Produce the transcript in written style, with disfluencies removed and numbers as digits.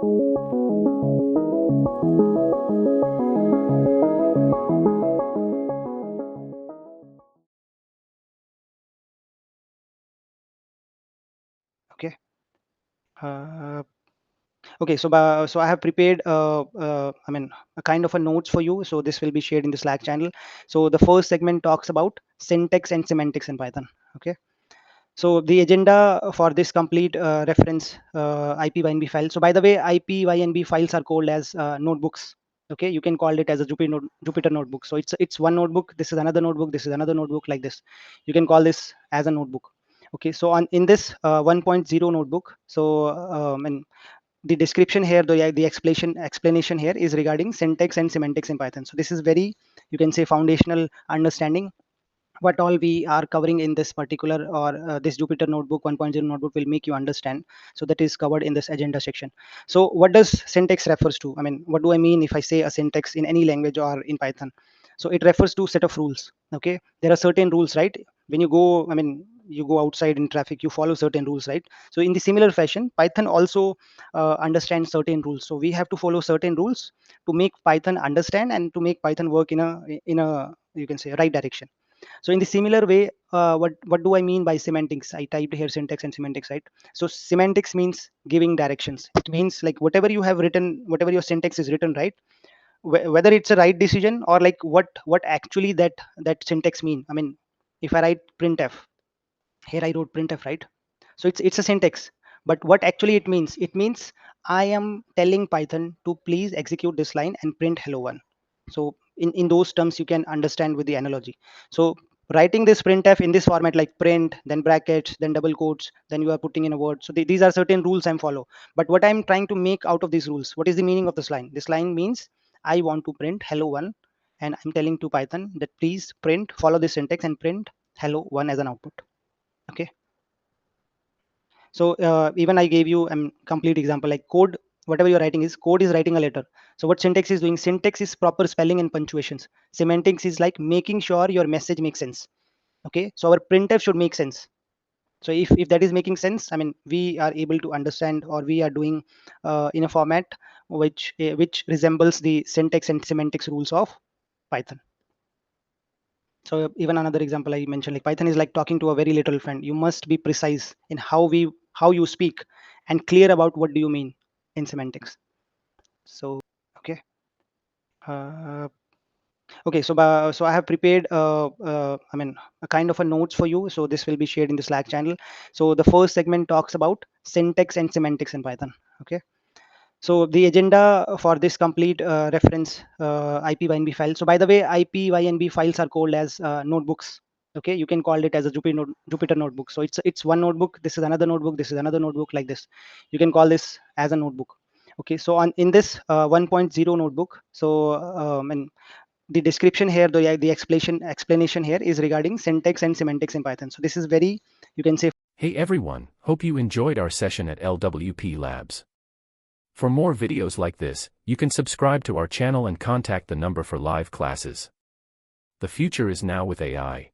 Okay. Uh, okay. So I have prepared, a kind of a notes for you. So this will be shared in the Slack channel. So the first segment talks about syntax and semantics in Python. Okay. So the agenda for this complete reference IPYNB file. So by the way, IPYNB files are called as notebooks. Okay, you can call it as a Jupyter notebook. So it's one notebook. This is another notebook. This is another notebook like this. You can call this as a notebook. Okay, so on in this 1.0 notebook, so and the description here, the explanation here is regarding syntax and semantics in Python. So this is very, you can say, foundational understanding what all we are covering in this particular or this Jupyter notebook 1.0 notebook will make you understand. So that is covered in this agenda section. So what does syntax refers to? I mean, what do I mean if I say a syntax in any language or in Python? So it refers to set of rules. Okay, there are certain rules, right? When you go, I mean, you go outside in traffic, you follow certain rules, right? So in the similar fashion, Python also understands certain rules. So we have to follow certain rules to make Python understand and to make Python work in a you can say right direction. So in the similar way, what do I mean by semantics? I typed here syntax and semantics, right? So semantics means giving directions. It means like whatever you have written, whatever your syntax is written, right? Whether it's a right decision or like what actually that syntax mean. I mean, if I write printf, here I wrote printf, right? So it's a syntax, but what actually it means I am telling Python to please execute this line and print hello one. So in those terms you can understand with the analogy. So writing this printf in this format, like print, then brackets, then double quotes, then you are putting in a word. So these are certain rules I'm follow. But what I'm trying to make out of these rules, what is the meaning of this line? This line means I want to print hello one, and I'm telling to Python that please print, follow this syntax and print hello one as an output. Okay. So even I gave you a complete example, like code, whatever you're writing is code is writing a letter. So what syntax is doing? Syntax is proper spelling and punctuations. Semantics is like making sure your message makes sense. Okay, so our printf should make sense. So if that is making sense, I mean, we are able to understand, or we are doing in a format which resembles the syntax and semantics rules of Python. So even another example I mentioned, like Python is like talking to a very little friend. You must be precise in how you speak and clear about what do you mean in semantics. So okay. Uh, okay, so I have prepared a kind of a notes for you. So this will be shared in the Slack channel. So the first segment talks about syntax and semantics in Python. Okay. So the agenda for this complete reference IPYNB file. So by the way, IPYNB files are called as notebooks. Okay, you can call it as a Jupyter notebook. So it's one notebook. This is another notebook. This is another notebook like this. You can call this as a notebook. Okay, so on in this 1.0 notebook, so and the description here, the explanation here is regarding syntax and semantics in Python. So this is very, you can say. Hey everyone, hope you enjoyed our session at LWP Labs. For more videos like this, you can subscribe to our channel and contact the number for live classes. The future is now with AI.